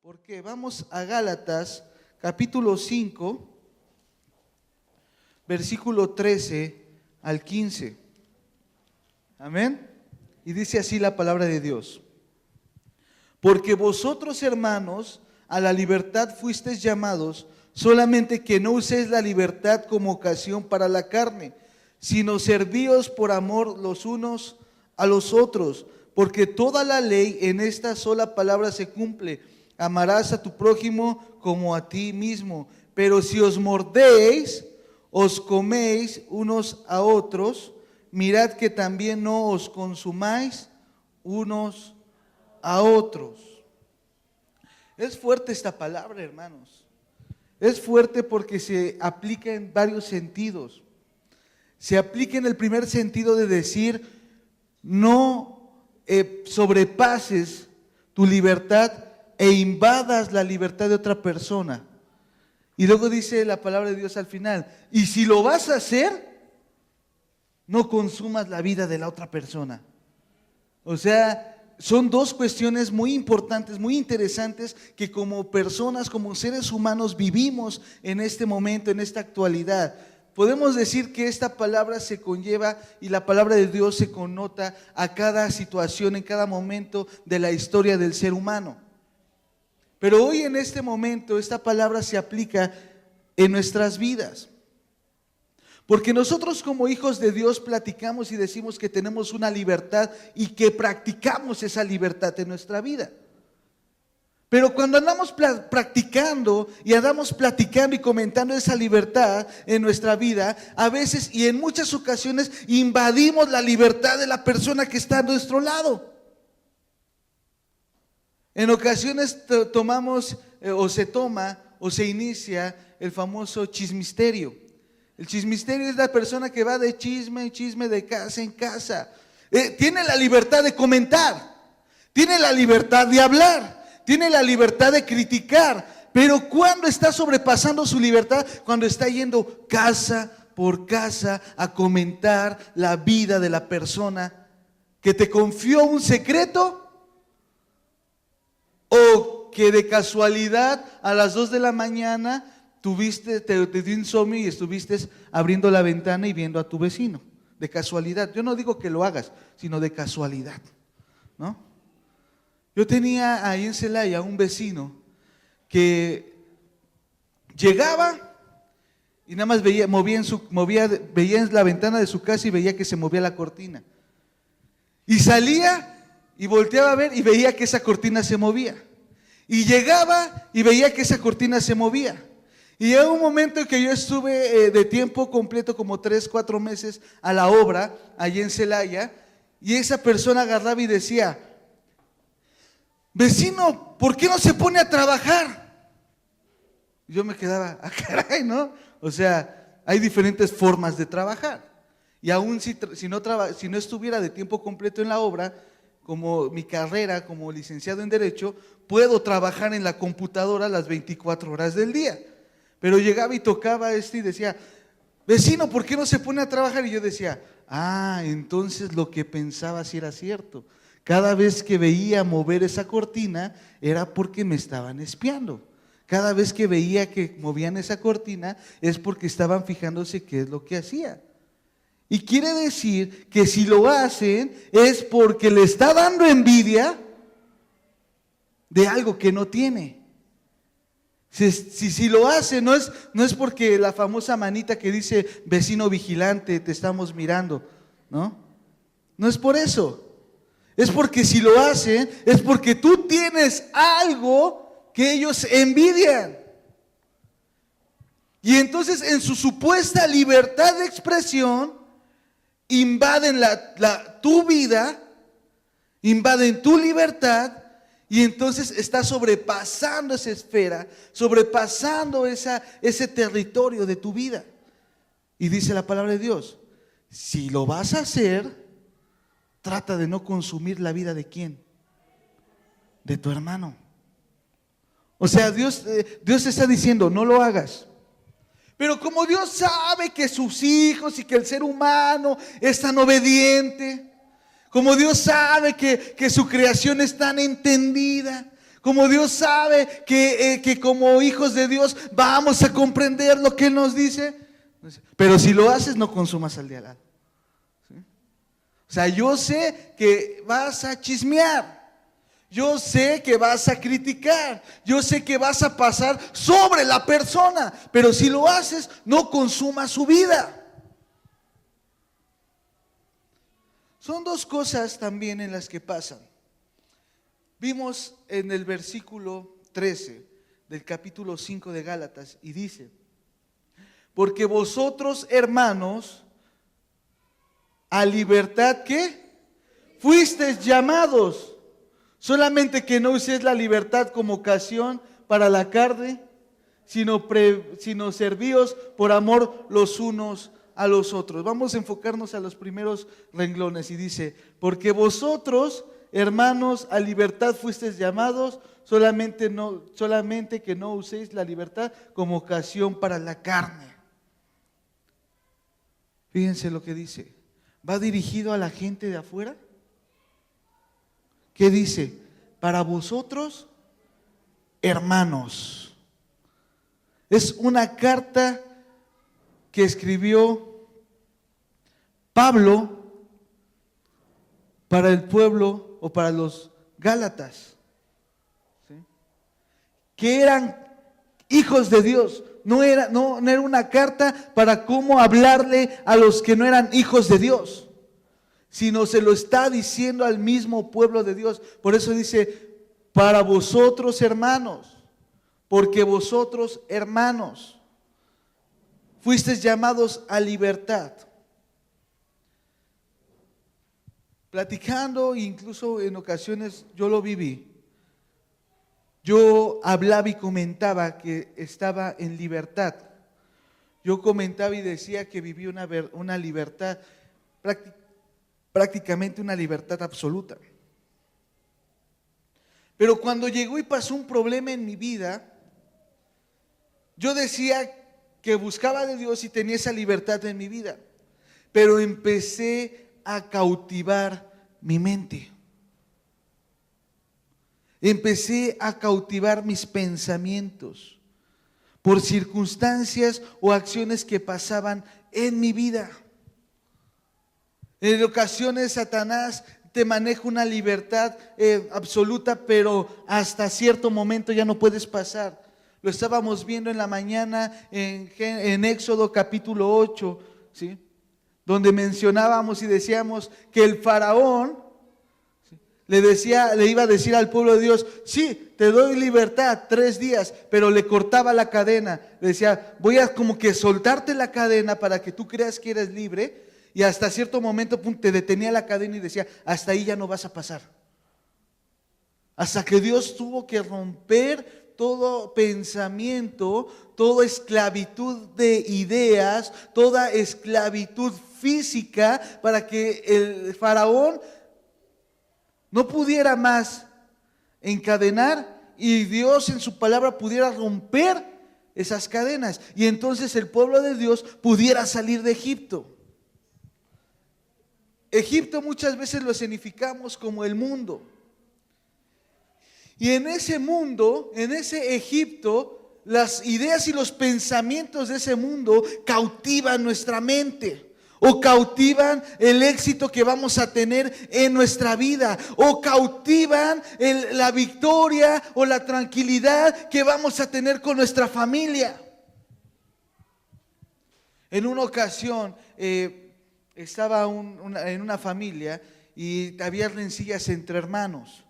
Porque vamos a Gálatas, capítulo 5, versículo 13 al 15. Amén. Y dice así la palabra de Dios. Porque vosotros, hermanos, a la libertad fuisteis llamados, solamente que no uséis la libertad como ocasión para la carne, sino servíos por amor los unos a los otros, porque toda la ley en esta sola palabra se cumple: amarás a tu prójimo como a ti mismo. Pero si os mordéis, os coméis unos a otros, mirad que también no os consumáis unos a otros. Es fuerte esta palabra, hermanos. Es fuerte porque se aplica en varios sentidos. Se aplica en el primer sentido de decir, no sobrepases tu libertad e invadas la libertad de otra persona. Y luego dice la palabra de Dios al final, y si lo vas a hacer, no consumas la vida de la otra persona. O sea, son dos cuestiones muy importantes, muy interesantes, que como personas, como seres humanos vivimos en este momento, en esta actualidad. Podemos decir que esta palabra se conlleva y la palabra de Dios se connota a cada situación, en cada momento de la historia del ser humano. Pero hoy en este momento esta palabra se aplica en nuestras vidas. Porque nosotros como hijos de Dios platicamos y decimos que tenemos una libertad y que practicamos esa libertad en nuestra vida. Pero cuando andamos practicando y andamos platicando y comentando esa libertad en nuestra vida, a veces y en muchas ocasiones invadimos la libertad de la persona que está a nuestro lado. En ocasiones tomamos o se toma o se inicia el famoso chismisterio. El chismisterio es la persona que va de chisme en chisme, de casa en casa. Tiene la libertad de comentar, tiene la libertad de hablar, tiene la libertad de criticar. Pero cuando está sobrepasando su libertad, cuando está yendo casa por casa a comentar la vida de la persona que te confió un secreto, o que de casualidad a las 2 de la mañana te dio insomnio y estuviste abriendo la ventana y viendo a tu vecino, de casualidad. Yo no digo que lo hagas, sino de casualidad, ¿no? Yo tenía ahí en Celaya un vecino que llegaba y nada más veía en la ventana de su casa y veía que se movía la cortina. Y salía y volteaba a ver y veía que esa cortina se movía. Y llegaba y veía que esa cortina se movía. Y llegó un momento en que yo estuve de tiempo completo, como 3-4 meses a la obra, allí en Celaya, y esa persona agarraba y decía, vecino, ¿por qué no se pone a trabajar? Y yo me quedaba, caray, ¿no? O sea, hay diferentes formas de trabajar. Y aún si no estuviera de tiempo completo en la obra, como mi carrera como licenciado en Derecho, puedo trabajar en la computadora las 24 horas del día. Pero llegaba y tocaba y decía, vecino, ¿por qué no se pone a trabajar? Y yo decía, entonces lo que pensaba sí era cierto. Cada vez que veía mover esa cortina era porque me estaban espiando. Cada vez que veía que movían esa cortina es porque estaban fijándose qué es lo que hacía. Y quiere decir que si lo hacen es porque le está dando envidia de algo que no tiene. Si lo hace, no es porque la famosa manita que dice, vecino vigilante, te estamos mirando, ¿no? No es por eso. Es porque si lo hacen, es porque tú tienes algo que ellos envidian. Y entonces en su supuesta libertad de expresión, invaden tu vida, invaden tu libertad. Y entonces está sobrepasando esa esfera, sobrepasando ese territorio de tu vida. Y dice la palabra de Dios, si lo vas a hacer, trata de no consumir la vida de ¿quién? De tu hermano. O sea, Dios está diciendo, no lo hagas. Pero como Dios sabe que sus hijos y que el ser humano es tan obediente, como Dios sabe que su creación es tan entendida, Como Dios sabe que como hijos de Dios vamos a comprender lo que Él nos dice. Pero si lo haces, no consumas al de al lado. ¿Sí? O sea, yo sé que vas a chismear. Yo sé que vas a criticar. Yo sé que vas a pasar sobre la persona. Pero si lo haces, no consumas su vida. Son dos cosas también en las que pasan. Vimos en el versículo 13 del capítulo 5 de Gálatas y dice: porque vosotros, hermanos, a libertad, ¿qué? Fuisteis llamados, solamente que no uséis la libertad como ocasión para la carne, sino servíos por amor los unos a los otros. Vamos a enfocarnos a los primeros renglones y dice: porque vosotros, hermanos, a libertad fuisteis llamados, solamente que no uséis la libertad como ocasión para la carne. Fíjense lo que dice. ¿Va dirigido a la gente de afuera? ¿Qué dice? Para vosotros, hermanos. Es una carta que escribió Pablo para el pueblo o para los Gálatas, ¿sí? Que eran hijos de Dios. No era una carta para cómo hablarle a los que no eran hijos de Dios, sino se lo está diciendo al mismo pueblo de Dios. Por eso dice: para vosotros, hermanos, porque vosotros, hermanos, fuisteis llamados a libertad. Platicando, incluso en ocasiones yo lo viví. Yo hablaba y comentaba que estaba en libertad. Yo comentaba y decía que viví una libertad, prácticamente una libertad absoluta. Pero cuando llegó y pasó un problema en mi vida, yo decía que buscaba de Dios y tenía esa libertad en mi vida. Pero empecé a cautivar mi mente. Empecé a cautivar mis pensamientos por circunstancias o acciones que pasaban en mi vida. En ocasiones Satanás te maneja una libertad absoluta, pero hasta cierto momento ya no puedes pasar. Lo estábamos viendo en la mañana en Éxodo capítulo 8, ¿sí? Donde mencionábamos y decíamos que el faraón le iba a decir al pueblo de Dios: sí, te doy libertad 3 días, pero le cortaba la cadena. Le decía: voy a como que soltarte la cadena para que tú creas que eres libre. Y hasta cierto momento te detenía la cadena y decía: hasta ahí ya no vas a pasar. Hasta que Dios tuvo que romper todo pensamiento, toda esclavitud de ideas, toda esclavitud física, para que el faraón no pudiera más encadenar y Dios en su palabra pudiera romper esas cadenas. Y entonces el pueblo de Dios pudiera salir de Egipto. Egipto muchas veces lo escenificamos como el mundo. Y en ese mundo, en ese Egipto, las ideas y los pensamientos de ese mundo cautivan nuestra mente, o cautivan el éxito que vamos a tener en nuestra vida, o cautivan la victoria o la tranquilidad que vamos a tener con nuestra familia. En una ocasión estaba en una familia y había rencillas entre hermanos.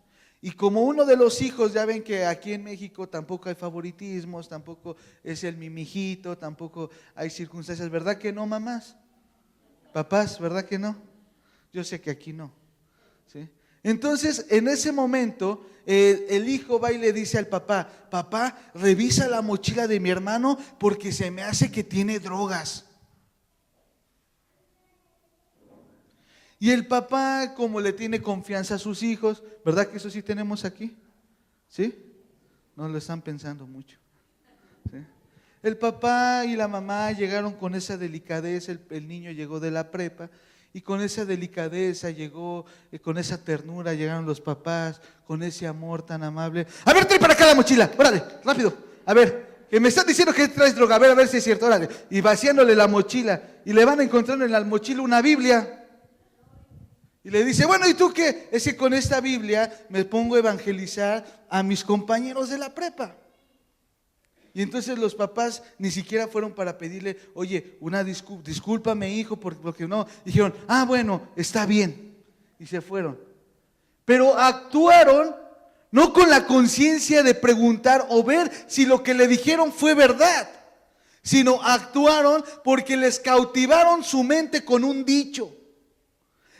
Y como uno de los hijos, ya ven que aquí en México tampoco hay favoritismos, tampoco es el mimijito, tampoco hay circunstancias, ¿verdad que no, mamás? Papás, ¿verdad que no? Yo sé que aquí no, ¿sí? Entonces, en ese momento, el hijo va y le dice al papá: papá, revisa la mochila de mi hermano porque se me hace que tiene drogas. Y el papá, como le tiene confianza a sus hijos, ¿verdad que eso sí tenemos aquí? ¿Sí? No lo están pensando mucho, ¿sí? El papá y la mamá llegaron con esa delicadeza, el niño llegó de la prepa Y con esa delicadeza llegó, con esa ternura llegaron los papás, con ese amor tan amable. A ver, trae para acá la mochila, órale, rápido. A ver, que me estás diciendo que traes droga, a ver si es cierto, órale. Y vaciándole la mochila, y le van a encontrar en la mochila una Biblia. Y le dice, bueno, ¿y tú qué? Es que con esta Biblia me pongo a evangelizar a mis compañeros de la prepa. Y entonces los papás ni siquiera fueron para pedirle, oye, una discúlpame hijo, porque no. Dijeron, bueno, está bien. Y se fueron. Pero actuaron no con la conciencia de preguntar o ver si lo que le dijeron fue verdad, sino actuaron porque les cautivaron su mente con un dicho.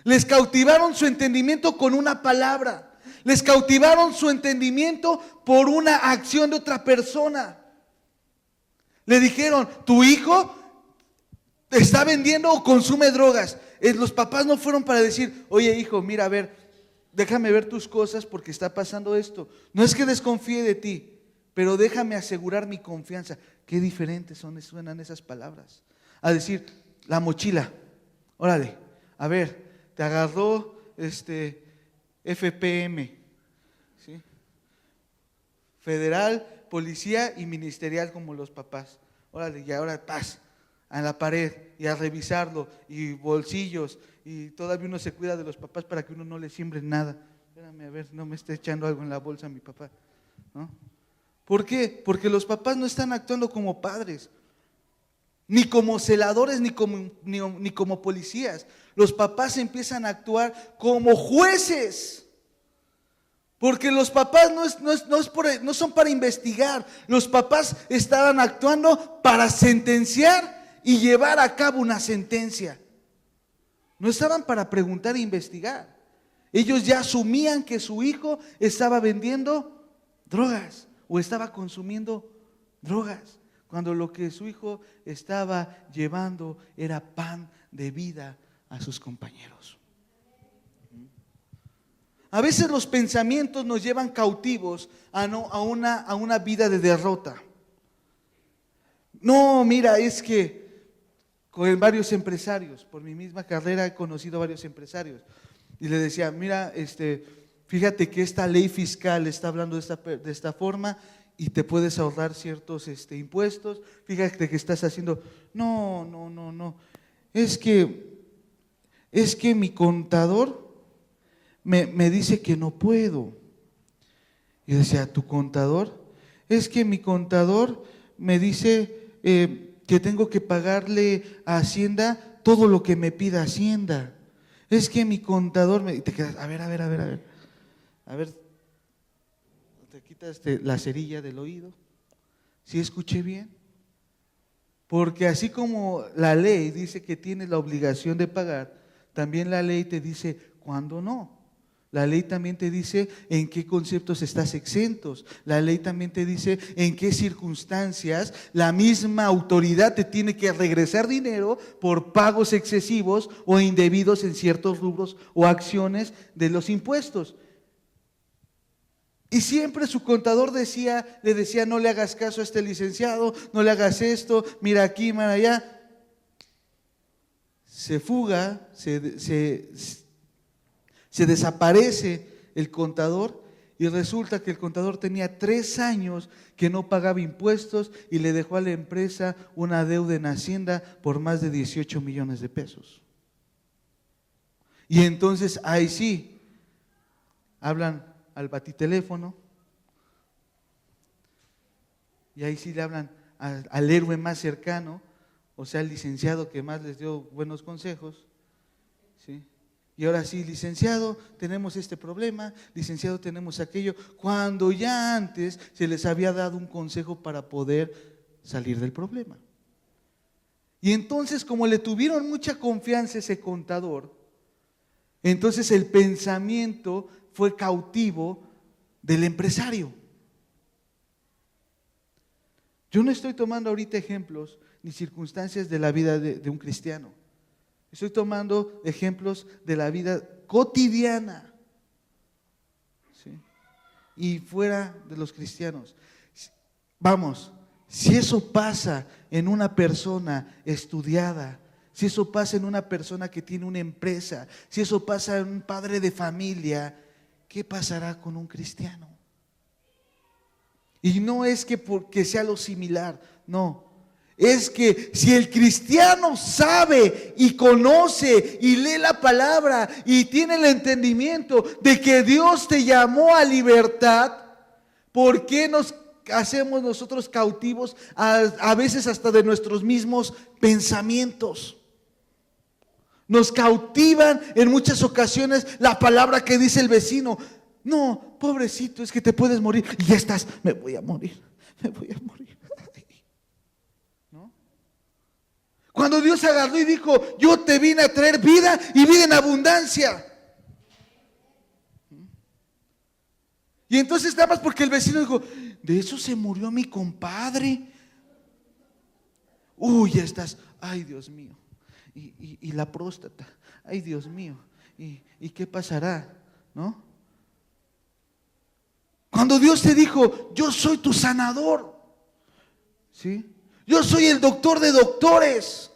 Les cautivaron su entendimiento con una palabra. Les cautivaron su entendimiento por una acción de otra persona. Le dijeron, tu hijo está vendiendo o consume drogas. Los papás no fueron para decir, oye hijo, mira, a ver, déjame ver tus cosas porque está pasando esto. No es que desconfíe de ti, pero déjame asegurar mi confianza. Qué diferentes suenan esas palabras. A decir, la mochila, órale, a ver, te agarró FPM, ¿sí? Federal, policía y ministerial como los papás. Órale, y ahora paz a la pared y a revisarlo y bolsillos y todavía uno se cuida de los papás para que uno no le siembre nada. Espérame a ver, no me esté echando algo en la bolsa mi papá, ¿no? ¿Por qué? Porque los papás no están actuando como padres, ni como celadores, ni como policías. Los papás empiezan a actuar como jueces. Porque los papás no son para investigar. Los papás estaban actuando para sentenciar y llevar a cabo una sentencia. No estaban para preguntar e investigar. Ellos ya asumían que su hijo estaba vendiendo drogas o estaba consumiendo drogas, cuando lo que su hijo estaba llevando era pan de vida a sus compañeros. A veces los pensamientos nos llevan cautivos a una vida de derrota. No, mira, es que con varios empresarios, por mi misma carrera he conocido a varios empresarios y le decía, mira, fíjate que esta ley fiscal está hablando de esta forma y te puedes ahorrar ciertos impuestos. Fíjate que estás haciendo, no, es que mi contador me dice que no puedo. Y decía, ¿tu contador? Es que mi contador me dice que tengo que pagarle a Hacienda todo lo que me pida Hacienda. Es que mi contador me... Y te quedas, a ver, te quitas la cerilla del oído. ¿Sí escuché bien? Porque así como la ley dice que tienes la obligación de pagar, también la ley te dice cuándo no. La ley también te dice en qué conceptos estás exentos. La ley también te dice en qué circunstancias la misma autoridad te tiene que regresar dinero por pagos excesivos o indebidos en ciertos rubros o acciones de los impuestos. Y siempre su contador le decía, no le hagas caso a este licenciado, no le hagas esto, mira aquí, mira allá. Se fuga, se desaparece el contador y resulta que el contador tenía 3 años que no pagaba impuestos y le dejó a la empresa una deuda en Hacienda por más de 18 millones de pesos. Y entonces ahí sí, hablan al batiteléfono y ahí sí le hablan al héroe más cercano, o sea, al licenciado que más les dio buenos consejos, ¿sí? Y ahora sí, licenciado, tenemos este problema, licenciado, tenemos aquello, cuando ya antes se les había dado un consejo para poder salir del problema. Y entonces, como le tuvieron mucha confianza a ese contador, entonces el pensamiento fue cautivo del empresario. Yo no estoy tomando ahorita ejemplos ni circunstancias de la vida de un cristiano. Estoy tomando ejemplos de la vida cotidiana, ¿sí? Y fuera de los cristianos. Vamos, si eso pasa en una persona estudiada, si eso pasa en una persona que tiene una empresa, si eso pasa en un padre de familia, ¿qué pasará con un cristiano? Y no es que porque sea lo similar, no. Es que si el cristiano sabe y conoce y lee la palabra y tiene el entendimiento de que Dios te llamó a libertad, ¿por qué nos hacemos nosotros cautivos a veces hasta de nuestros mismos pensamientos? Nos cautivan en muchas ocasiones la palabra que dice el vecino. No, pobrecito, es que te puedes morir. Y ya estás, me voy a morir, me voy a morir. ¿No? Cuando Dios agarró y dijo, yo te vine a traer vida y vida en abundancia. Y entonces nada más porque el vecino dijo, de eso se murió mi compadre. Uy, ya estás, ay Dios mío. Y la próstata, ay Dios mío. ¿Y qué pasará? ¿No? Cuando Dios te dijo, yo soy tu sanador, ¿sí? Yo soy el doctor de doctores.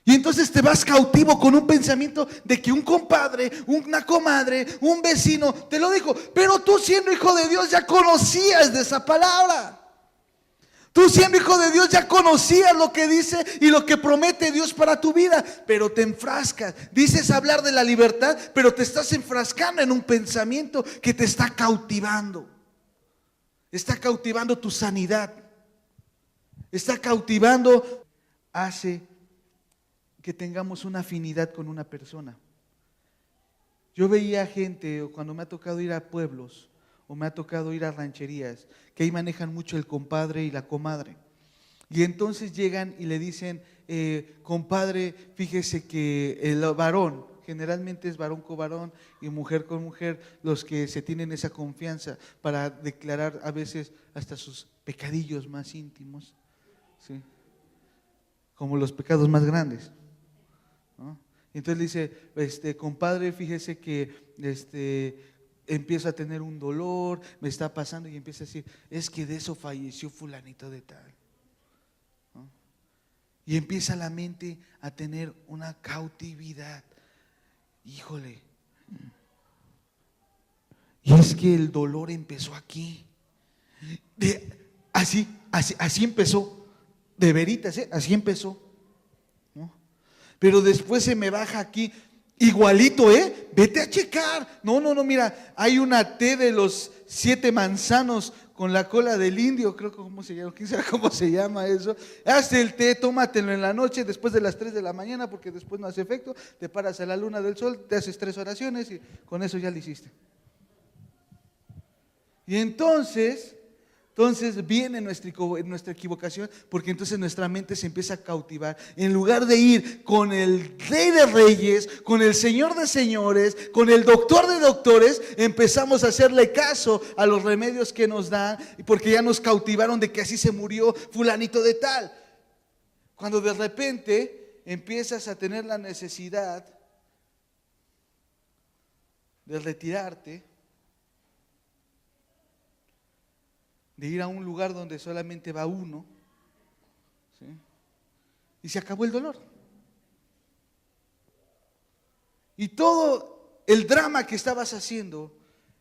Y entonces te vas cautivo con un pensamiento de que un compadre, una comadre, un vecino te lo dijo. Pero tú, siendo hijo de Dios, ya conocías de esa palabra. Tú, siendo hijo de Dios, ya conocías lo que dice y lo que promete Dios para tu vida. Pero te enfrascas. Dices hablar de la libertad, pero te estás enfrascando en un pensamiento que te está cautivando. Está cautivando tu sanidad. Está cautivando, hace que tengamos una afinidad con una persona. Yo veía gente, o cuando me ha tocado ir a pueblos, o me ha tocado ir a rancherías, que ahí manejan mucho el compadre y la comadre. Y entonces llegan y le dicen, compadre, fíjese que el varón, generalmente es varón con varón y mujer con mujer, los que se tienen esa confianza para declarar a veces hasta sus pecadillos más íntimos, ¿sí? Como los pecados más grandes, ¿no? Y entonces le dice, compadre, fíjese que empiezo a tener un dolor, me está pasando, y empieza a decir, es que de eso falleció fulanito de tal, ¿no? Y empieza la mente a tener una cautividad. Híjole, y es que el dolor empezó aquí. Así empezó, de veritas, así empezó, ¿no? Pero después se me baja aquí. Igualito, vete a checar. No, mira, hay una té de los 7 manzanos con la cola del indio, creo que cómo se llama, quién sabe cómo se llama eso. Haz el té, tómatelo en la noche después de las 3 de la mañana, porque después no hace efecto. Te paras a la luna del sol, te haces 3 oraciones y con eso ya lo hiciste. Y entonces viene nuestra equivocación, porque entonces nuestra mente se empieza a cautivar. En lugar de ir con el Rey de Reyes, con el Señor de Señores, con el Doctor de Doctores, empezamos a hacerle caso a los remedios que nos dan, porque ya nos cautivaron de que así se murió fulanito de tal. Cuando de repente empiezas a tener la necesidad de retirarte, de ir a un lugar donde solamente va uno, ¿sí? Y se acabó el dolor. Y todo el drama que estabas haciendo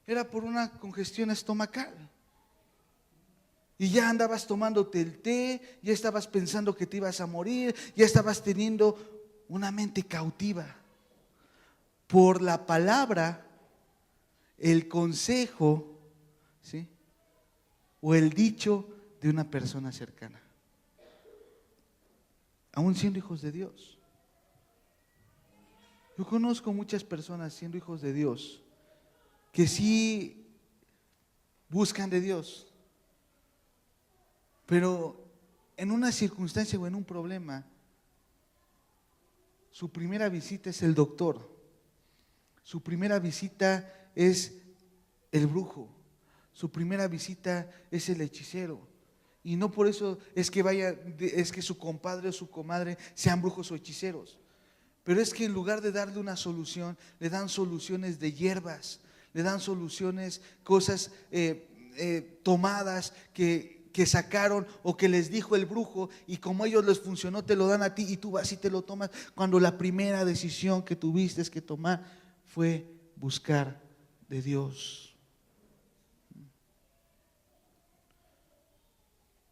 era por una congestión estomacal. Y ya andabas tomándote el té, ya estabas pensando que te ibas a morir, ya estabas teniendo una mente cautiva por la palabra, el consejo, ¿sí?, o el dicho de una persona cercana, aún siendo hijos de Dios. Yo conozco muchas personas siendo hijos de Dios que sí buscan de Dios, pero en una circunstancia o en un problema, su primera visita es el doctor, su primera visita es el brujo, su primera visita es el hechicero. Y no por eso es que su compadre o su comadre sean brujos o hechiceros, pero es que en lugar de darle una solución, le dan soluciones de hierbas, le dan soluciones, cosas tomadas que que sacaron o que les dijo el brujo, y como a ellos les funcionó, te lo dan a ti y tú vas y te lo tomas, cuando la primera decisión que tuviste que tomar fue buscar de Dios.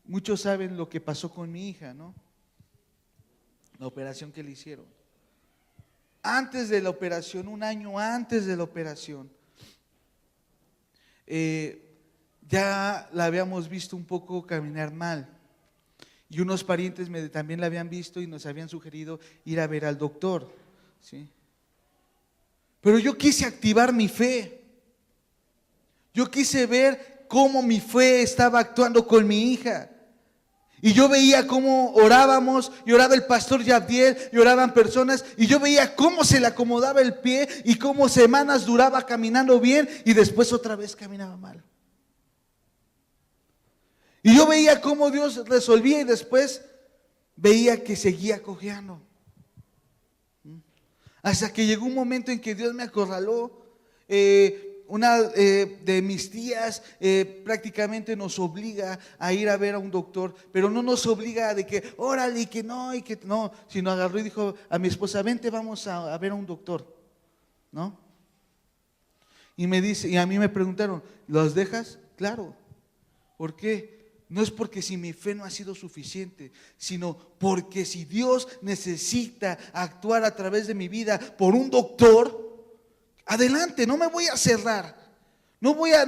Muchos saben lo que pasó con mi hija, ¿no? La operación que le hicieron. Antes de la operación, un año antes de la operación, ya la habíamos visto un poco caminar mal. Y unos parientes también la habían visto y nos habían sugerido ir a ver al doctor, ¿sí? Pero yo quise activar mi fe. Yo quise ver cómo mi fe estaba actuando con mi hija. Y yo veía cómo orábamos, y oraba el pastor Yabdiel, y oraban personas, y yo veía cómo se le acomodaba el pie y cómo semanas duraba caminando bien y después otra vez caminaba mal. Y yo veía cómo Dios resolvía y después veía que seguía cojeando. Hasta que llegó un momento en que Dios me acorraló. Una de mis tías prácticamente nos obliga a ir a ver a un doctor, pero no nos obliga de que órale y que no, sino agarró y dijo a mi esposa, vente, vamos a ver a un doctor, ¿no? Y me dice, y a mí me preguntaron, ¿los dejas? Claro. ¿Por qué? No es porque si mi fe no ha sido suficiente, sino porque si Dios necesita actuar a través de mi vida por un doctor, adelante, no me voy a cerrar. No voy a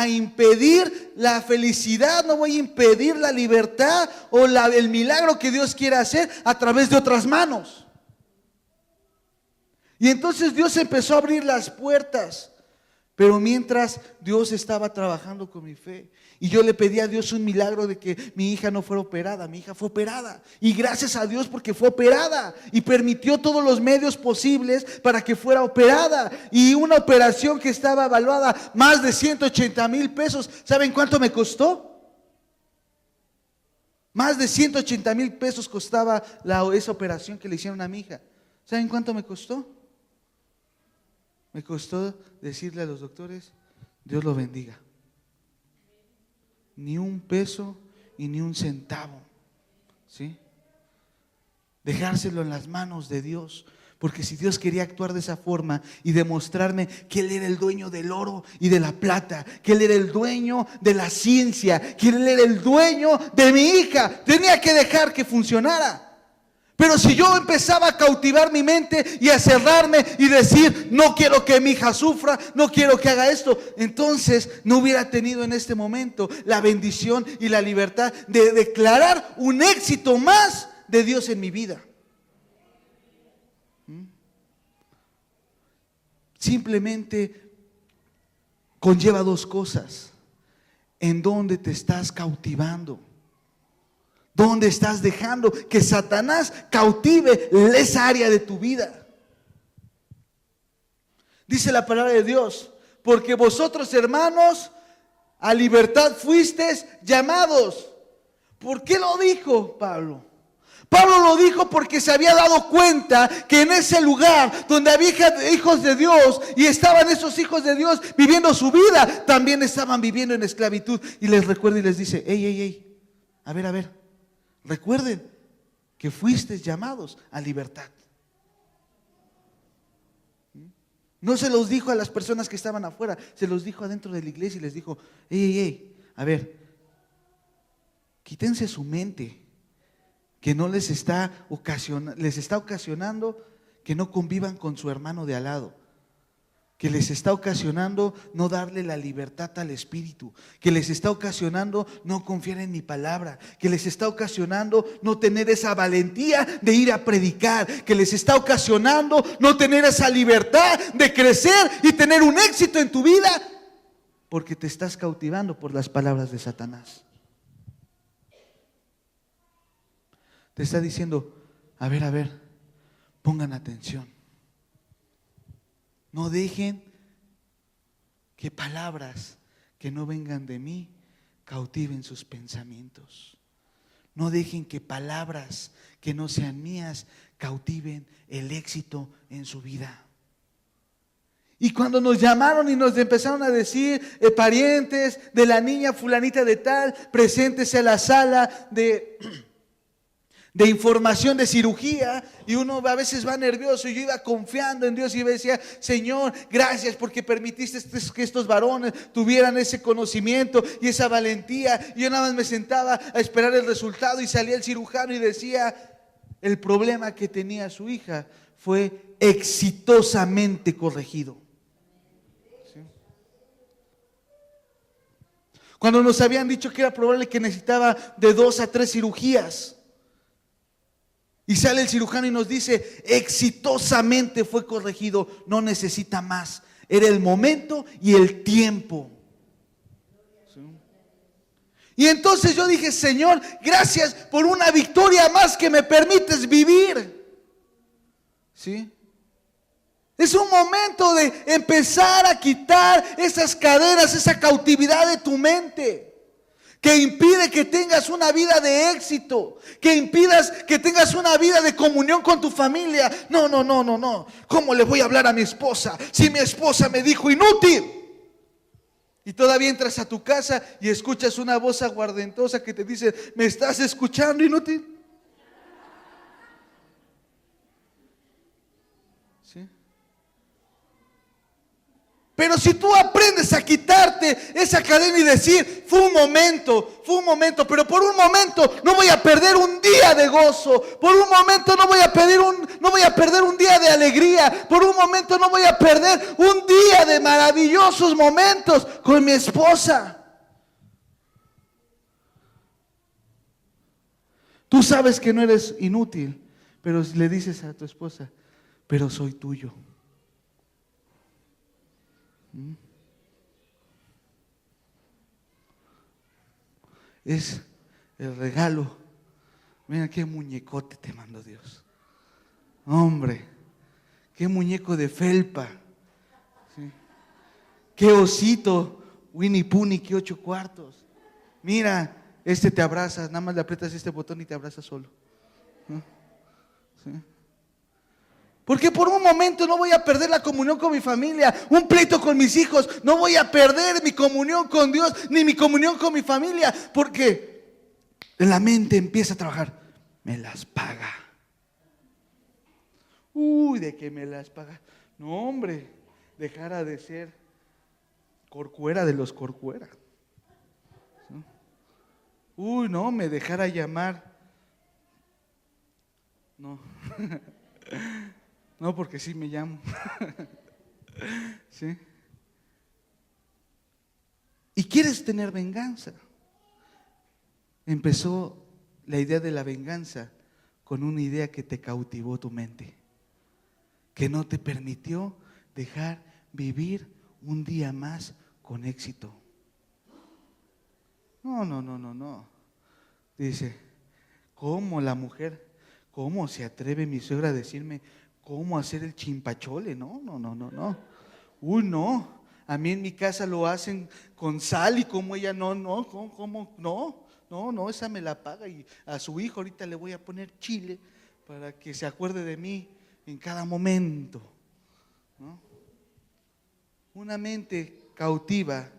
impedir la felicidad, no voy a impedir la libertad o el milagro que Dios quiere hacer a través de otras manos. Y entonces Dios empezó a abrir las puertas. Pero mientras Dios estaba trabajando con mi fe, y yo le pedí a Dios un milagro de que mi hija no fuera operada. Mi hija fue operada, y gracias a Dios porque fue operada y permitió todos los medios posibles para que fuera operada. Y una operación que estaba evaluada más de 180,000 pesos. ¿Saben cuánto me costó? Más de 180,000 pesos costaba esa operación que le hicieron a mi hija. ¿Saben cuánto me costó? Me costó decirle a los doctores, Dios lo bendiga. Ni un peso y ni un centavo, ¿sí? Dejárselo en las manos de Dios. Porque si Dios quería actuar de esa forma y demostrarme que Él era el dueño del oro y de la plata, que Él era el dueño de la ciencia, que Él era el dueño de mi hija, tenía que dejar que funcionara. Pero si yo empezaba a cautivar mi mente y a cerrarme y decir, no quiero que mi hija sufra, no quiero que haga esto, entonces no hubiera tenido en este momento la bendición y la libertad de declarar un éxito más de Dios en mi vida. Simplemente conlleva dos cosas. ¿En dónde te estás cautivando? ¿Dónde estás dejando que Satanás cautive esa área de tu vida? Dice la palabra de Dios, porque vosotros, hermanos, a libertad fuisteis llamados. ¿Por qué lo dijo Pablo? Pablo lo dijo porque se había dado cuenta que en ese lugar donde había hijos de Dios y estaban esos hijos de Dios viviendo su vida, también estaban viviendo en esclavitud. Y les recuerda y les dice, hey, a ver. Recuerden que fuisteis llamados a libertad. No se los dijo a las personas que estaban afuera, se los dijo adentro de la iglesia y les dijo, hey, a ver, quítense su mente, que no les está ocasionando que no convivan con su hermano de al lado, que les está ocasionando no darle la libertad al Espíritu, que les está ocasionando no confiar en mi palabra, que les está ocasionando no tener esa valentía de ir a predicar, que les está ocasionando no tener esa libertad de crecer y tener un éxito en tu vida, porque te estás cautivando por las palabras de Satanás. Te está diciendo, a ver, pongan atención. No dejen que palabras que no vengan de mí cautiven sus pensamientos. No dejen que palabras que no sean mías cautiven el éxito en su vida. Y cuando nos llamaron y nos empezaron a decir, parientes de la niña fulanita de tal, preséntese a la sala de información de cirugía, y uno a veces va nervioso, y yo iba confiando en Dios y decía, Señor, gracias porque permitiste que estos varones tuvieran ese conocimiento y esa valentía. Y yo nada más me sentaba a esperar el resultado, y salía el cirujano y decía, el problema que tenía su hija fue exitosamente corregido. ¿Sí? Cuando nos habían dicho que era probable que necesitaba de 2 a 3 cirugías, y sale el cirujano y nos dice, exitosamente fue corregido, no necesita más. Era el momento y el tiempo. ¿Sí? Y entonces yo dije, Señor, gracias por una victoria más que me permites vivir. ¿Sí? Es un momento de empezar a quitar esas cadenas, esa cautividad de tu mente, que impide que tengas una vida de éxito, que impidas que tengas una vida de comunión con tu familia. No. ¿Cómo le voy a hablar a mi esposa si mi esposa me dijo inútil? Y todavía entras a tu casa y escuchas una voz aguardentosa que te dice, ¿me estás escuchando, inútil? ¿Sí? Pero si tú aprendes a quitarte esa cadena y decir, fue un momento, pero por un momento no voy a perder un día de gozo, por un momento no voy a perder un día de alegría, por un momento no voy a perder un día de maravillosos momentos con mi esposa. Tú sabes que no eres inútil, pero le dices a tu esposa, pero soy tuyo. Es el regalo. Mira qué muñecote te mandó Dios. Hombre, qué muñeco de felpa. ¿Sí? Qué osito, Winnie Pooh, que 8 cuartos. Mira, este te abraza, nada más le aprietas este botón y te abraza solo. ¿Sí? Porque por un momento no voy a perder la comunión con mi familia, un pleito con mis hijos, no voy a perder mi comunión con Dios, ni mi comunión con mi familia, porque en la mente empieza a trabajar, me las paga. ¿De qué me las paga? No, hombre, dejara de ser corcuera de los corcuera. No, me dejara llamar. No. No, porque sí me llamo. ¿Sí? Y quieres tener venganza. Empezó la idea de la venganza con una idea que te cautivó tu mente, que no te permitió dejar vivir un día más con éxito. No. Dice, ¿cómo la mujer, cómo se atreve mi suegra a decirme cómo hacer el chimpachole? No. No. A mí en mi casa lo hacen con sal y como ella ¿cómo? No, esa me la paga, y a su hijo ahorita le voy a poner chile para que se acuerde de mí en cada momento, ¿no? Una mente cautiva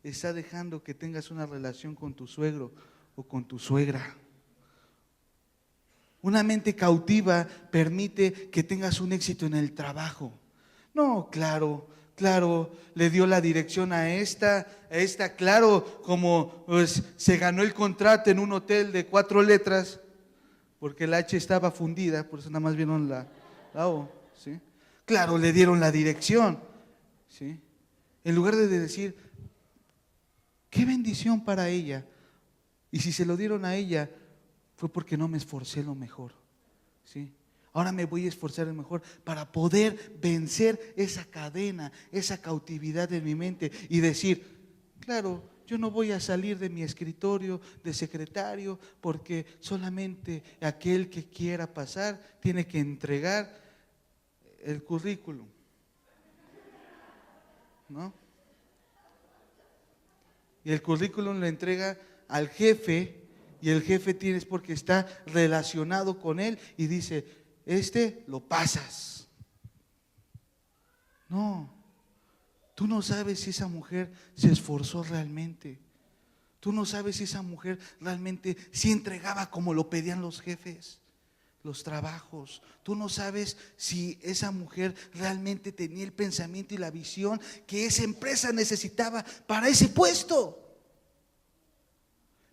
está dejando que tengas una relación con tu suegro o con tu suegra. Una mente cautiva permite que tengas un éxito en el trabajo. No, claro, le dio la dirección a esta, claro, como pues se ganó el contrato en un hotel de 4 letras, porque la H estaba fundida, por eso nada más vieron la O, ¿sí? Claro, le dieron la dirección, ¿sí? En lugar de decir, qué bendición para ella, y si se lo dieron a ella, fue porque no me esforcé lo mejor, ¿sí? Ahora me voy a esforzar lo mejor para poder vencer esa cadena, esa cautividad de mi mente y decir, claro, yo no voy a salir de mi escritorio de secretario porque solamente aquel que quiera pasar tiene que entregar el currículum, ¿no? Y el currículum lo entrega al jefe, y el jefe tienes porque está relacionado con él y dice, lo pasas. No, Tú no sabes si esa mujer se esforzó realmente. Tú no sabes si esa mujer realmente sí entregaba como lo pedían los jefes, los trabajos. Tú no sabes si esa mujer realmente tenía el pensamiento y la visión que esa empresa necesitaba para ese puesto.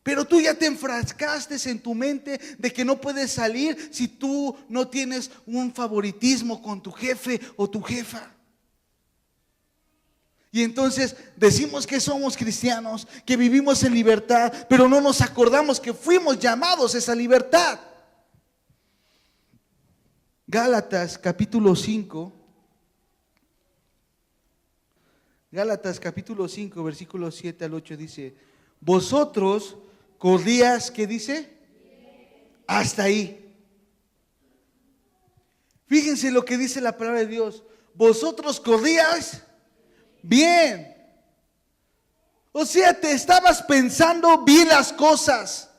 Pero tú ya te enfrascaste en tu mente de que no puedes salir si tú no tienes un favoritismo con tu jefe o tu jefa. Y entonces decimos que somos cristianos, que vivimos en libertad, pero no nos acordamos que fuimos llamados a esa libertad. Gálatas capítulo 5. Gálatas capítulo 5, versículos 7 al 8 dice: vosotros corrías, ¿qué dice? Hasta ahí. Fíjense lo que dice la palabra de Dios. Vosotros corrías bien. O sea, te estabas pensando bien las cosas.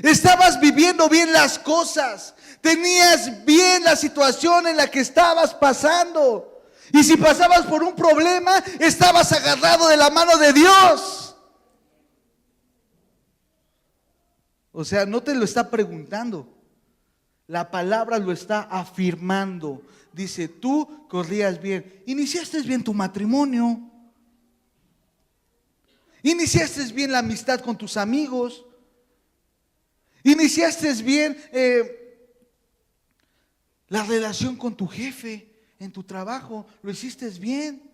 Estabas viviendo bien las cosas. Tenías bien la situación en la que estabas pasando. Y si pasabas por un problema, estabas agarrado de la mano de Dios. O sea, no te lo está preguntando. La palabra lo está afirmando. Dice, tú corrías bien. Iniciaste bien tu matrimonio. Iniciaste bien la amistad con tus amigos. Iniciaste bien la relación con tu jefe en tu trabajo. Lo hiciste bien.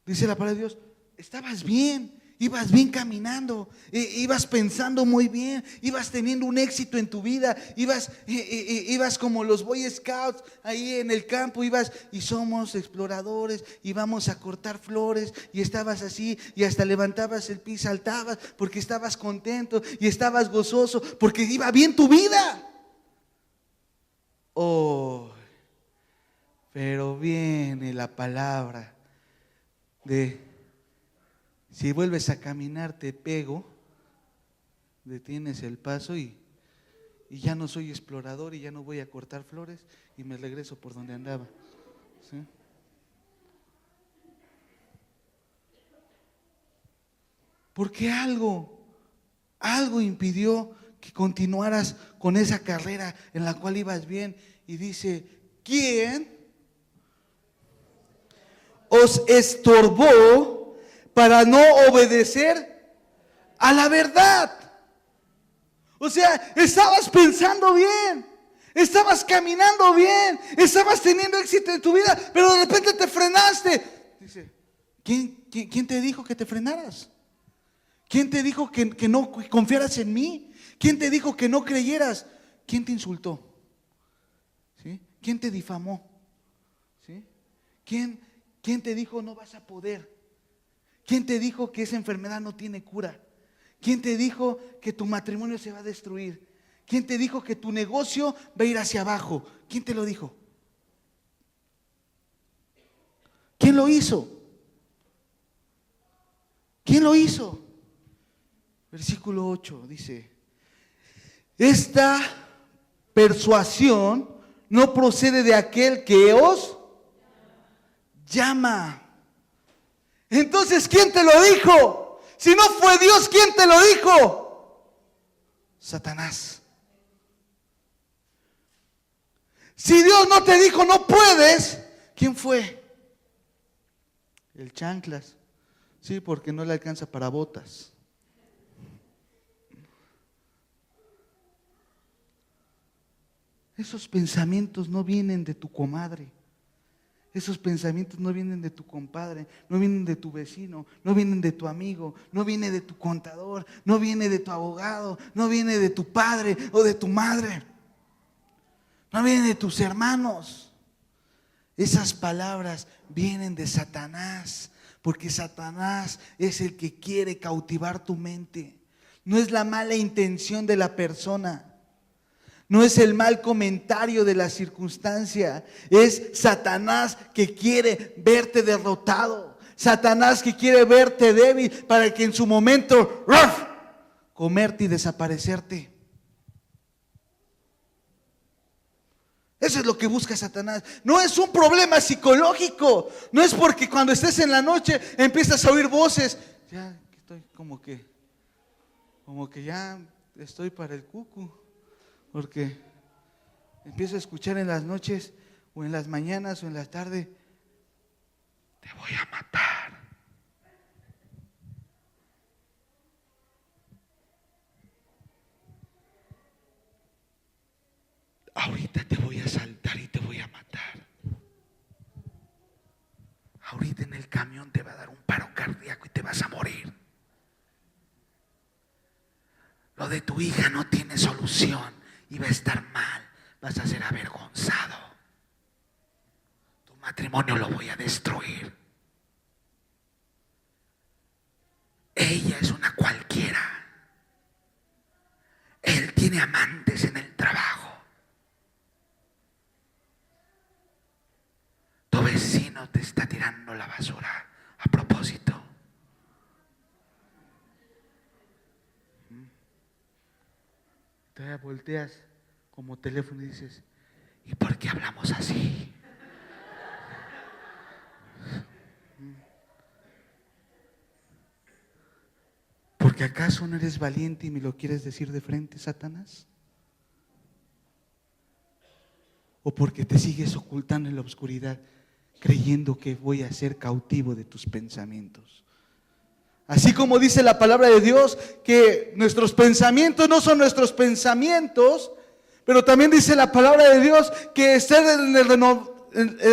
Dice la palabra de Dios, estabas bien. Ibas bien caminando, ibas pensando muy bien, ibas teniendo un éxito en tu vida, ibas como los Boy Scouts ahí en el campo, ibas y somos exploradores y vamos a cortar flores y estabas así y hasta levantabas el pie, saltabas porque estabas contento y estabas gozoso porque iba bien tu vida. Oh, pero viene la palabra de: si vuelves a caminar te pego, detienes el paso y ya no soy explorador y ya no voy a cortar flores y me regreso por donde andaba. ¿Sí? Porque algo impidió que continuaras con esa carrera en la cual ibas bien. Y dice, ¿quién os estorbó para no obedecer a la verdad? O sea, estabas pensando bien, estabas caminando bien, estabas teniendo éxito en tu vida, pero de repente te frenaste. Dice, ¿quién te dijo que te frenaras? ¿Quién te dijo que no confiaras en mí? ¿Quién te dijo que no creyeras? ¿Quién te insultó? ¿Sí? ¿Quién te difamó? ¿Sí? ¿Quién te dijo no vas a poder? ¿Quién te dijo que esa enfermedad no tiene cura? ¿Quién te dijo que tu matrimonio se va a destruir? ¿Quién te dijo que tu negocio va a ir hacia abajo? ¿Quién te lo dijo? ¿Quién lo hizo? ¿Quién lo hizo? Versículo 8 dice, esta persuasión no procede de aquel que os llama. Entonces, ¿quién te lo dijo? Si no fue Dios, ¿quién te lo dijo? Satanás. Si Dios no te dijo no puedes, ¿quién fue? El chanclas. Sí, porque no le alcanza para botas. Esos pensamientos no vienen de tu comadre. Esos pensamientos no vienen de tu compadre, no vienen de tu vecino, no vienen de tu amigo, no viene de tu contador, no viene de tu abogado, no viene de tu padre o de tu madre, no viene de tus hermanos. Esas palabras vienen de Satanás, porque Satanás es el que quiere cautivar tu mente. No es la mala intención de la persona. No es el mal comentario de la circunstancia, es Satanás que quiere verte derrotado, Satanás que quiere verte débil para que en su momento ¡ruf!, comerte y desaparecerte. Eso es lo que busca Satanás. No es un problema psicológico. No es porque cuando estés en la noche empiezas a oír voces. Ya estoy como que ya estoy para el cucu. Porque empiezo a escuchar en las noches o en las mañanas o en la tarde: te voy a matar. Ahorita te voy a asaltar y te voy a matar. Ahorita en el camión te va a dar un paro cardíaco y te vas a morir. Lo de tu hija no tiene solución y va a estar mal. Vas a ser avergonzado. Tu matrimonio lo voy a destruir. Ella es una cualquiera. Él tiene amantes en el trabajo. Tu vecino te está tirando la basura a propósito. Te volteas como teléfono y dices: ¿y por qué hablamos así? ¿Porque acaso no eres valiente y me lo quieres decir de frente, Satanás? ¿O porque te sigues ocultando en la oscuridad, creyendo que voy a ser cautivo de tus pensamientos? Así como dice la palabra de Dios que nuestros pensamientos no son nuestros pensamientos, pero también dice la palabra de Dios que estar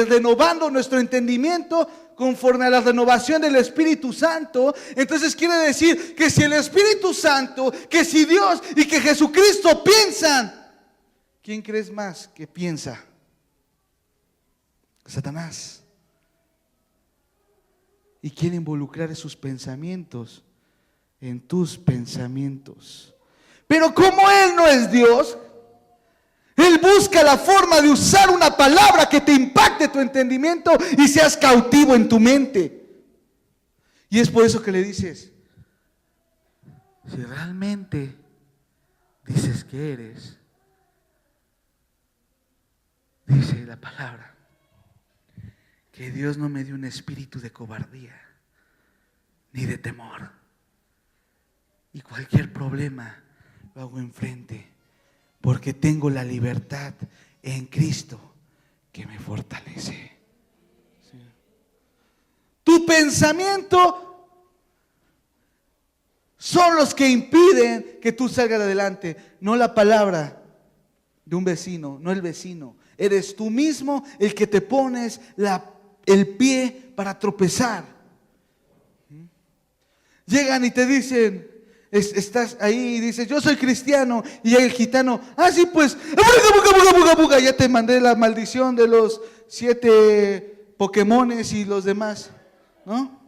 renovando nuestro entendimiento conforme a la renovación del Espíritu Santo. Entonces quiere decir que si el Espíritu Santo, que si Dios y que Jesucristo piensan, ¿quién crees más que piensa? Satanás. Y quiere involucrar sus pensamientos en tus pensamientos. Pero como Él no es Dios, Él busca la forma de usar una palabra que te impacte tu entendimiento y seas cautivo en tu mente. Y es por eso que le dices: si realmente dices que eres, dice la palabra, que Dios no me dio un espíritu de cobardía ni de temor. Y cualquier problema lo hago enfrente, porque tengo la libertad en Cristo que me fortalece. ¿Sí? Tu pensamiento son los que impiden que tú salgas adelante, no la palabra de un vecino, no el vecino. Eres tú mismo el que te pones el pie para tropezar. Llegan y te dicen, estás ahí y dices: yo soy cristiano, y el gitano: ah, sí, pues, ya te mandé la maldición de los 7 Pokémones y los demás, ¿no?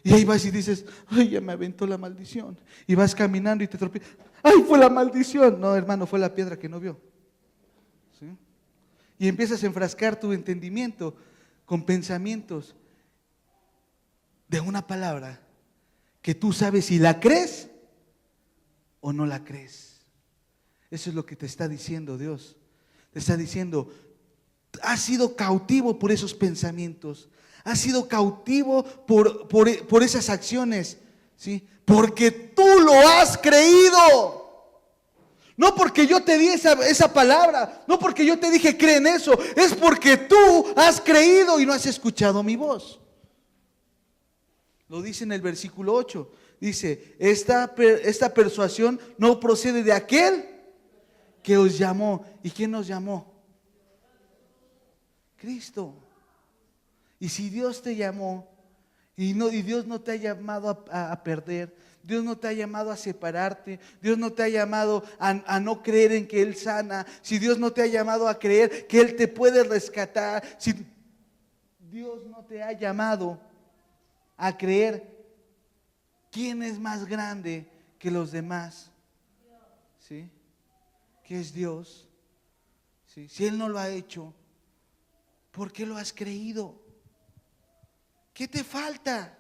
Y ahí vas y dices: ay, ya me aventó la maldición. Y vas caminando y te tropiezas: ay, fue la maldición. No, hermano, fue la piedra que no vio. ¿Sí? Y empiezas a enfrascar tu entendimiento con pensamientos de una palabra que tú sabes si la crees o no la crees. Eso es lo que te está diciendo Dios. Te está diciendo: has sido cautivo por esos pensamientos, has sido cautivo por esas acciones, ¿sí? Porque tú lo has creído. No porque yo te di esa palabra, no porque yo te dije cree en eso, es porque tú has creído y no has escuchado mi voz. Lo dice en el versículo 8. Dice: esta persuasión no procede de aquel que os llamó. ¿Y quién nos llamó? Cristo. Y si Dios te llamó y Dios no te ha llamado a perder, Dios no te ha llamado a separarte, Dios no te ha llamado a no creer en que Él sana, si Dios no te ha llamado a creer que Él te puede rescatar, si Dios no te ha llamado a creer, ¿quién es más grande que los demás? ¿Sí? Que es Dios. ¿Sí? Si Él no lo ha hecho, ¿por qué lo has creído? ¿Qué te falta?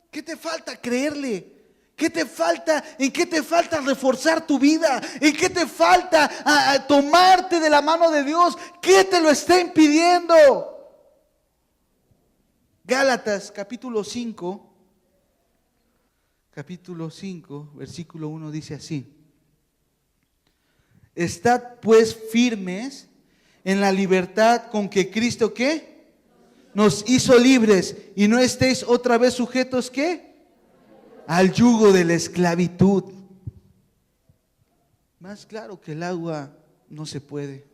¿Qué te falta creerle? ¿Qué te falta? ¿En qué te falta reforzar tu vida? ¿En qué te falta tomarte de la mano de Dios? ¿Qué te lo está impidiendo? Gálatas capítulo 5, versículo 1 dice así: Estad pues firmes en la libertad con que Cristo, ¿qué? Nos hizo libres, y no estéis otra vez sujetos, ¿qué? Al yugo de la esclavitud. Más claro que el agua no se puede.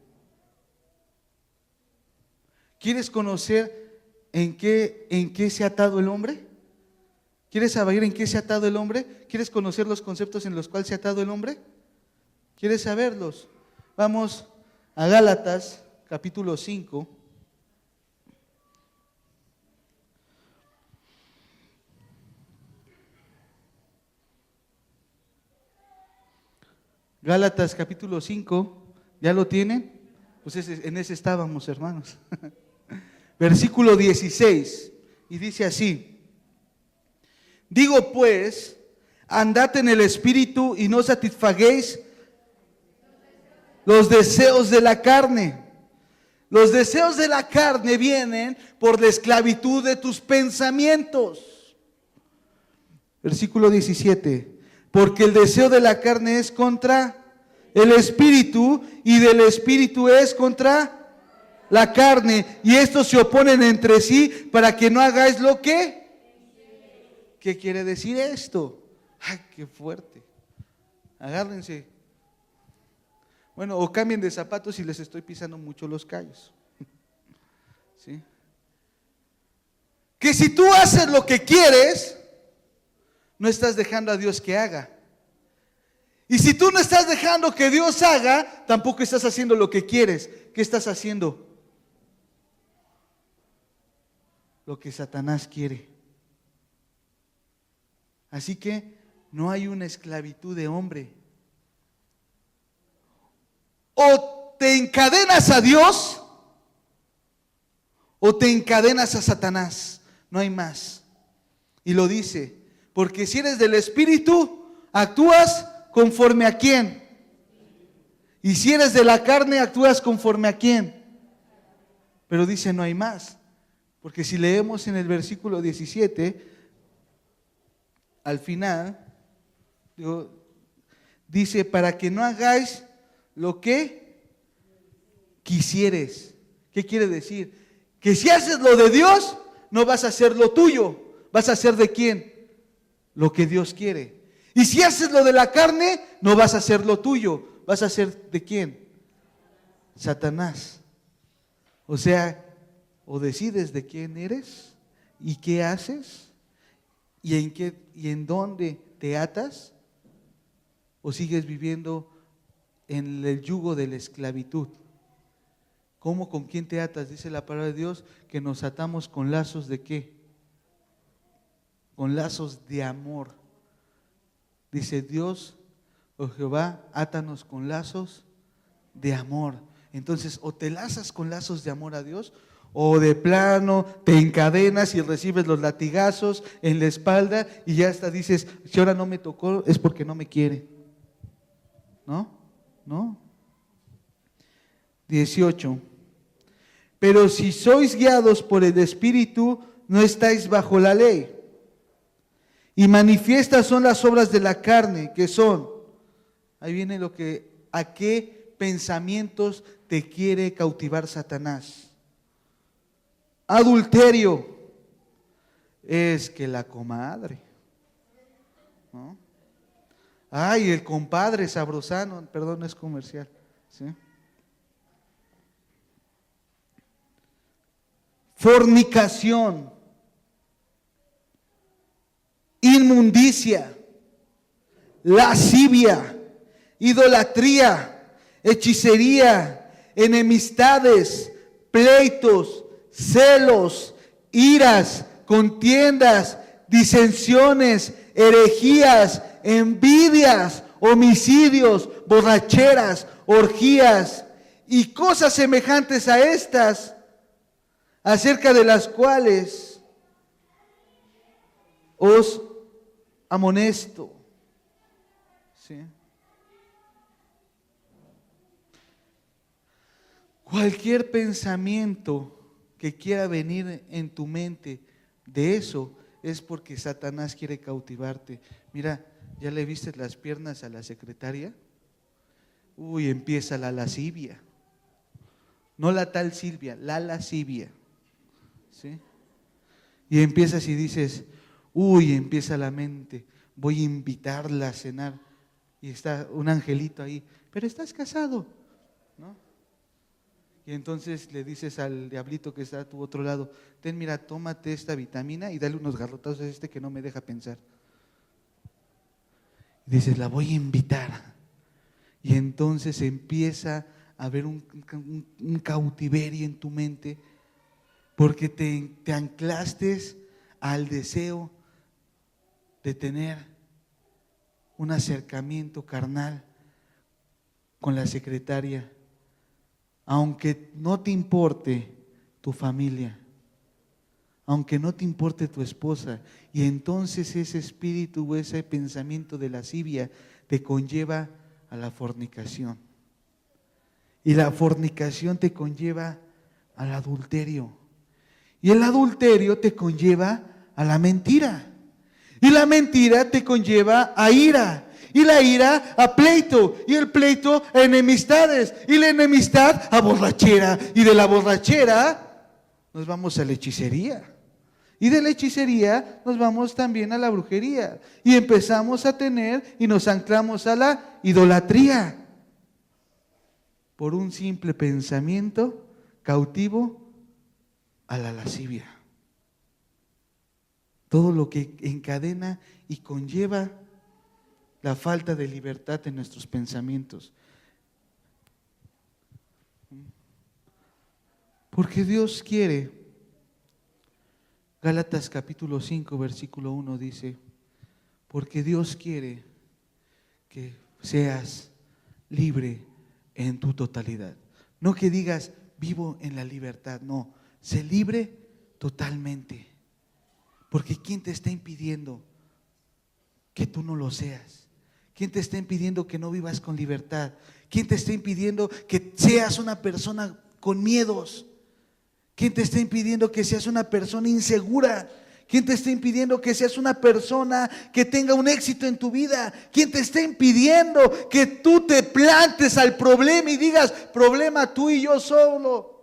¿Quieres conocer en qué se ha atado el hombre? ¿Quieres saber en qué se ha atado el hombre? ¿Quieres conocer los conceptos en los cuales se ha atado el hombre? ¿Quieres saberlos? Vamos a Gálatas capítulo 5. Gálatas capítulo 5, ¿ya lo tienen? Pues en ese estábamos, hermanos. Versículo 16, y dice así: Digo pues, andad en el Espíritu y no satisfaguéis los deseos de la carne. Los deseos de la carne vienen por la esclavitud de tus pensamientos. Versículo 17. Porque el deseo de la carne es contra el Espíritu, y del Espíritu es contra la carne, y estos se oponen entre sí para que no hagáis lo que. ¿Qué quiere decir esto? ¡Ay, qué fuerte! Agárrense. Bueno, o cambien de zapatos si les estoy pisando mucho los callos. ¿Sí? Que si tú haces lo que quieres, no estás dejando a Dios que haga. Y si tú no estás dejando que Dios haga, tampoco estás haciendo lo que quieres. ¿Qué estás haciendo? Lo que Satanás quiere. Así que no hay una esclavitud de hombre. O te encadenas a Dios o te encadenas a Satanás. No hay más. Y lo dice, porque si eres del Espíritu, actúas conforme a quién. Y si eres de la carne, actúas conforme a quién. Pero dice, no hay más. Porque si leemos en el versículo 17, al final, dice, para que no hagáis lo que quisieres. ¿Qué quiere decir? Que si haces lo de Dios, no vas a hacer lo tuyo. ¿Vas a hacer de quién? Lo que Dios quiere. Y si haces lo de la carne, no vas a hacer lo tuyo. ¿Vas a hacer de quién? Satanás. O sea, o decides de quién eres y qué haces y en dónde te atas, o sigues viviendo en el yugo de la esclavitud. ¿Cómo, con quién te atas? Dice la palabra de Dios que nos atamos con lazos de ¿qué? Con lazos de amor. Dice Dios, oh Jehová, átanos con lazos de amor. Entonces, o te lazas con lazos de amor a Dios, o de plano te encadenas y recibes los latigazos en la espalda y ya hasta dices, si ahora no me tocó es porque no me quiere. ¿No? 18. Pero si sois guiados por el Espíritu, no estáis bajo la ley. Y manifiestas son las obras de la carne, que son, ahí viene a qué pensamientos te quiere cautivar Satanás. Adulterio, es que la comadre, ¿no? Ay, el compadre sabrosano, perdón, es comercial, ¿sí? Fornicación, inmundicia, lascivia, idolatría, hechicería, enemistades, pleitos, celos, iras, contiendas, disensiones, herejías, envidias, homicidios, borracheras, orgías y cosas semejantes a estas, acerca de las cuales os amonesto. Cualquier pensamiento que quiera venir en tu mente de eso es porque Satanás quiere cautivarte. Mira, ¿ya le viste las piernas a la secretaria? Uy, empieza la lascivia. No la tal Silvia, la lascivia. ¿Sí? Y empiezas y dices, uy, empieza la mente, voy a invitarla a cenar. Y está un angelito ahí, pero estás casado, ¿no? Y entonces le dices al diablito que está a tu otro lado, ten, mira, tómate esta vitamina y dale unos garrotazos a este que no me deja pensar. Y dices, la voy a invitar. Y entonces empieza a haber un cautiverio en tu mente porque te anclaste al deseo de tener un acercamiento carnal con la secretaria, aunque no te importe tu familia, aunque no te importe tu esposa, y entonces ese espíritu o ese pensamiento de lascivia te conlleva a la fornicación, y la fornicación te conlleva al adulterio, y el adulterio te conlleva a la mentira, y la mentira te conlleva a ira, y la ira a pleito, y el pleito a enemistades, y la enemistad a borrachera, y de la borrachera nos vamos a la hechicería, y de la hechicería nos vamos también a la brujería, y empezamos a tener y nos anclamos a la idolatría por un simple pensamiento cautivo a la lascivia. Todo lo que encadena y conlleva la falta de libertad en nuestros pensamientos. Porque Dios quiere, Gálatas capítulo 5 versículo 1 dice, porque Dios quiere que seas libre en tu totalidad. No que digas, vivo en la libertad, no, sé libre totalmente. Porque ¿quién te está impidiendo que tú no lo seas? ¿Quién te está impidiendo que no vivas con libertad? ¿Quién te está impidiendo que seas una persona con miedos? ¿Quién te está impidiendo que seas una persona insegura? ¿Quién te está impidiendo que seas una persona que tenga un éxito en tu vida? ¿Quién te está impidiendo que tú te plantes al problema y digas, problema tú y yo solo?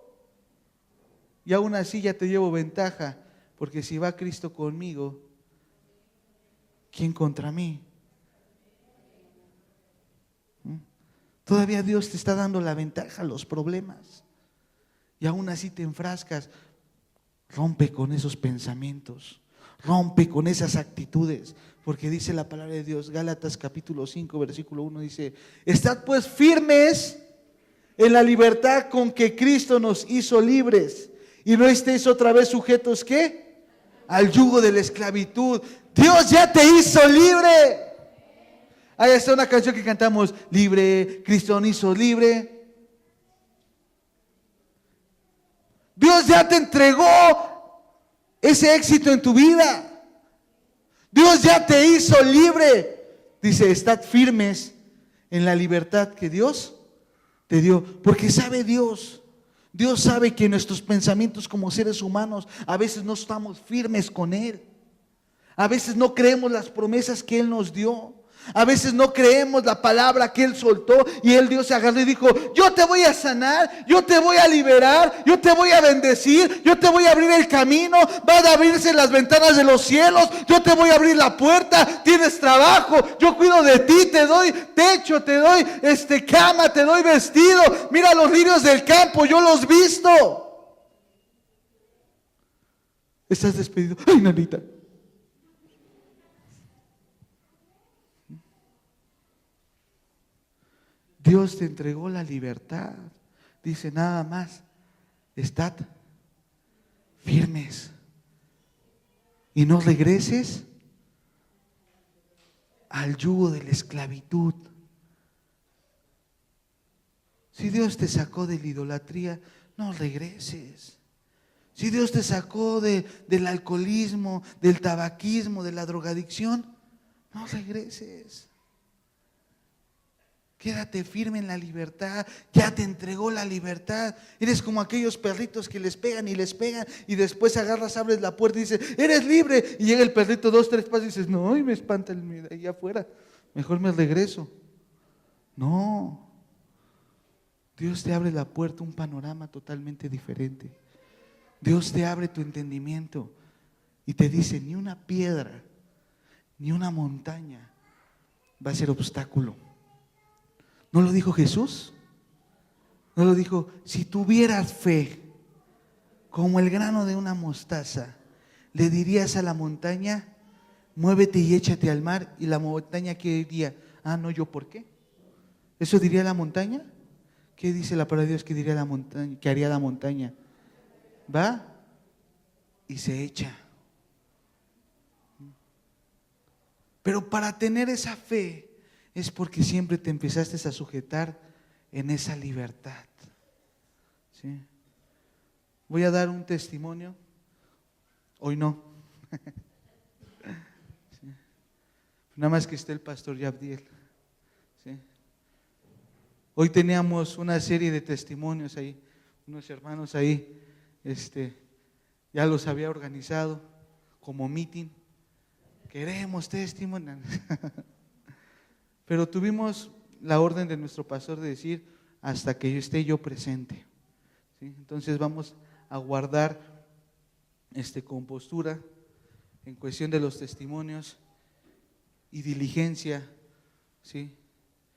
Y aún así ya te llevo ventaja, porque si va Cristo conmigo, ¿quién contra mí? Todavía Dios te está dando la ventaja a los problemas. Y aún así te enfrascas. Rompe con esos pensamientos, rompe con esas actitudes, porque dice la palabra de Dios, Gálatas capítulo 5 versículo 1 dice, estad pues firmes en la libertad con que Cristo nos hizo libres, y no estéis otra vez sujetos, ¿qué? Al yugo de la esclavitud. Dios ya te hizo libre. Ahí está una canción que cantamos, libre, Cristo nos hizo libre. Dios ya te entregó ese éxito en tu vida. Dios ya te hizo libre. Dice, estad firmes en la libertad que Dios te dio. Porque sabe Dios sabe que nuestros pensamientos como seres humanos a veces no estamos firmes con Él. A veces no creemos las promesas que Él nos dio. A veces no creemos la palabra que Él soltó, y Dios se agarró y dijo, yo te voy a sanar, yo te voy a liberar, yo te voy a bendecir, yo te voy a abrir el camino, van a abrirse las ventanas de los cielos, yo te voy a abrir la puerta, tienes trabajo, yo cuido de ti, te doy techo, te doy cama, te doy vestido, mira los lirios del campo, yo los visto. Estás despedido. Ay, nanita. Dios te entregó la libertad. Dice nada más, estad firmes y no regreses al yugo de la esclavitud. Si Dios te sacó de la idolatría, no regreses. Si Dios te sacó del alcoholismo, del tabaquismo, de la drogadicción, no regreses. Quédate firme en la libertad, ya te entregó la libertad. Eres como aquellos perritos que les pegan y después agarras, abres la puerta y dices, eres libre. Y llega el perrito 2, 3 pasos y dices, no, y me espanta el de allá afuera, mejor me regreso. No, Dios te abre la puerta, un panorama totalmente diferente. Dios te abre tu entendimiento y te dice, ni una piedra, ni una montaña va a ser obstáculo. ¿No lo dijo Jesús? ¿No lo dijo? Si tuvieras fe como el grano de una mostaza, le dirías a la montaña, muévete y échate al mar, y la montaña, ¿qué diría? Ah, no, ¿yo por qué? ¿Eso diría la montaña? ¿Qué dice la palabra de Dios que diría la montaña, que haría la montaña? Va y se echa. Pero para tener esa fe es porque siempre te empezaste a sujetar en esa libertad. ¿Sí? Voy a dar un testimonio. Hoy no. ¿Sí? Nada más que esté el pastor Yabdiel. ¿Sí? Hoy teníamos una serie de testimonios ahí, unos hermanos ahí, ya los había organizado como meeting. Queremos testimonio. Pero tuvimos la orden de nuestro pastor de decir, hasta que yo esté yo presente. ¿Sí? Entonces vamos a guardar compostura en cuestión de los testimonios y diligencia, ¿sí?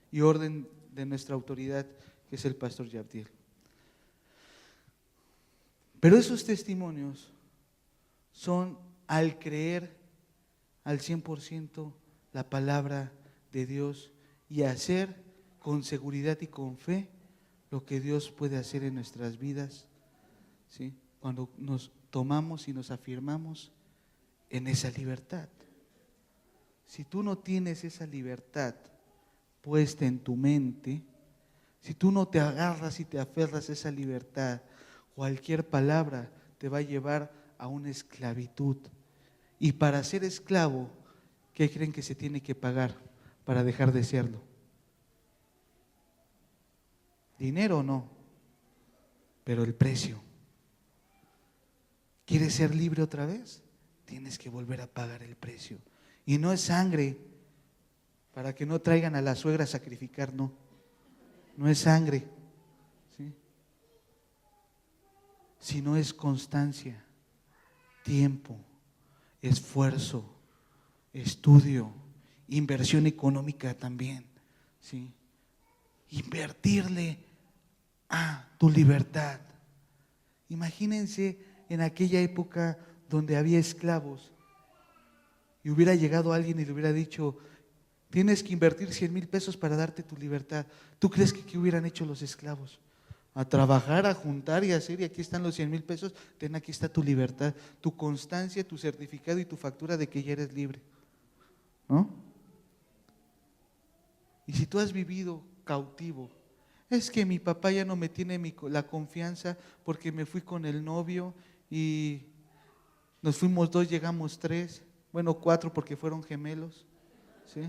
Y orden de nuestra autoridad, que es el pastor Yabdiel. Pero esos testimonios son al creer al 100% la palabra de Dios y hacer con seguridad y con fe lo que Dios puede hacer en nuestras vidas, ¿sí? Cuando nos tomamos y nos afirmamos en esa libertad. Si tú no tienes esa libertad puesta en tu mente, si tú no te agarras y te aferras a esa libertad, cualquier palabra te va a llevar a una esclavitud. Y para ser esclavo, ¿qué creen que se tiene que pagar para dejar de serlo? Dinero o no, pero el precio. ¿Quieres ser libre otra vez? Tienes que volver a pagar el precio. Y no es sangre, para que no traigan a la suegra a sacrificar, no. No es sangre, ¿sí? Sino es constancia, tiempo, esfuerzo, estudio, inversión económica también, ¿sí? Invertirle a tu libertad. Imagínense en aquella época donde había esclavos y hubiera llegado alguien y le hubiera dicho, tienes que invertir 100,000 pesos para darte tu libertad. ¿Tú crees que qué hubieran hecho los esclavos? A trabajar, a juntar y a hacer, y aquí están los 100,000 pesos, aquí está tu libertad, tu constancia, tu certificado y tu factura de que ya eres libre, ¿no? Y si tú has vivido cautivo, es que mi papá ya no me tiene la confianza porque me fui con el novio y nos fuimos 2, llegamos 3, bueno 4 porque fueron gemelos, ¿sí?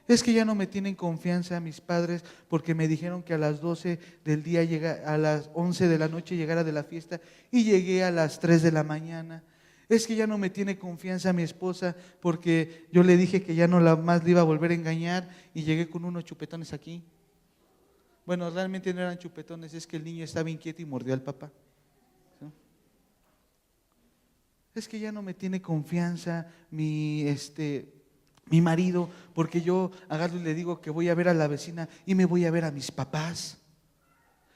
Es que ya no me tienen confianza mis padres porque me dijeron que a las 12 del día, a las 11 de la noche llegara de la fiesta y llegué a las 3 de la mañana. Es que ya no me tiene confianza mi esposa porque yo le dije que ya no más le iba a volver a engañar y llegué con unos chupetones aquí. Bueno, realmente no eran chupetones, es que el niño estaba inquieto y mordió al papá. ¿Sí? Es que ya no me tiene confianza mi marido, porque yo agarro y le digo que voy a ver a la vecina y me voy a ver a mis papás.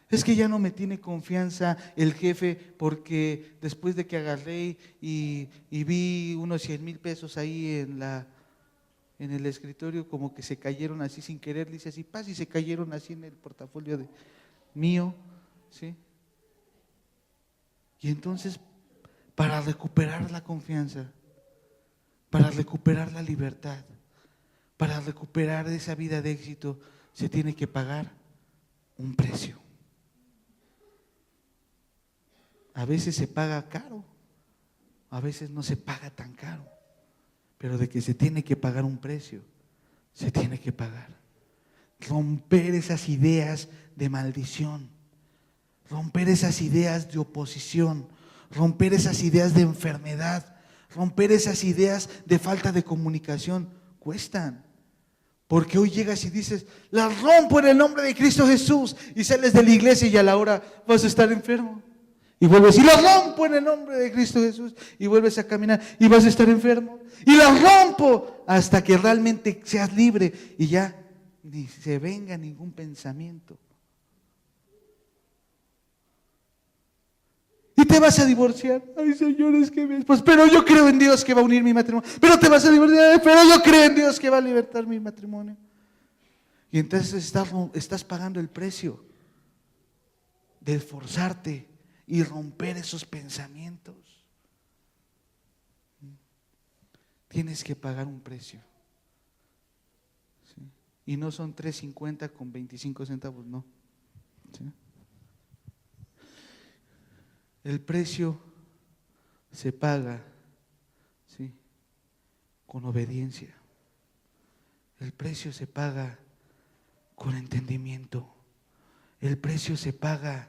Es que ya no me tiene confianza el jefe porque después de que agarré y vi unos 100,000 pesos ahí en el escritorio, como que se cayeron así sin querer, le hice así, paz, y se cayeron así en el portafolio mío, ¿sí? Y entonces, para recuperar la confianza, para recuperar la libertad, para recuperar esa vida de éxito, se tiene que pagar un precio. A veces se paga caro, a veces no se paga tan caro, pero de que se tiene que pagar un precio, se tiene que pagar. romper esas ideas de maldición, romper esas ideas de oposición, romper esas ideas de enfermedad, romper esas ideas de falta de comunicación. Cuestan. Porque hoy llegas y dices, las rompo en el nombre de Cristo Jesús, y sales de la iglesia y a la hora vas a estar enfermo. Y vuelves y las rompo en el nombre de Cristo Jesús, y vuelves a caminar y vas a estar enfermo. Y las rompo hasta que realmente seas libre y ya ni se venga ningún pensamiento. Y te vas a divorciar. Ay, Señor, es que mi esposo, pero yo creo en Dios que va a unir mi matrimonio. Pero te vas a divorciar, pero yo creo en Dios que va a libertar mi matrimonio. Y entonces estás pagando el precio de esforzarte y romper esos pensamientos. Tienes que pagar un precio. ¿Sí? Y no son $3.50 con 25 centavos, no. ¿Sí? El precio se paga, ¿sí?, con obediencia. El precio se paga con entendimiento. El precio se paga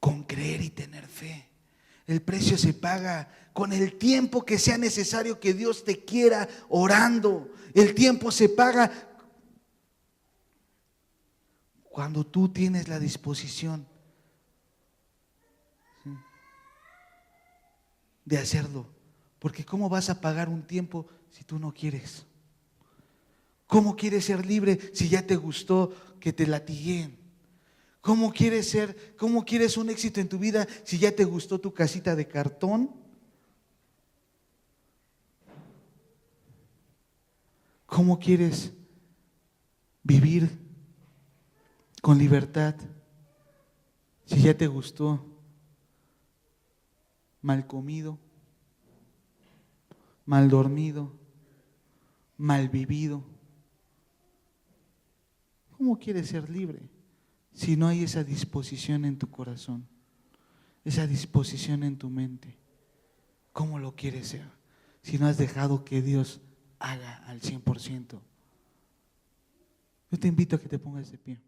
con creer y tener fe. El precio se paga con el tiempo que sea necesario que Dios te quiera orando. El tiempo se paga cuando tú tienes la disposición de hacerlo. Porque ¿cómo vas a pagar un tiempo si tú no quieres? ¿Cómo quieres ser libre si ya te gustó que te latiguen? ¿Cómo quieres un éxito en tu vida si ya te gustó tu casita de cartón? ¿Cómo quieres vivir con libertad si ya te gustó mal comido, mal dormido, mal vivido? ¿Cómo quieres ser libre si no hay esa disposición en tu corazón, esa disposición en tu mente? ¿Cómo lo quieres ser si no has dejado que Dios haga al 100%? Yo te invito a que te pongas de pie.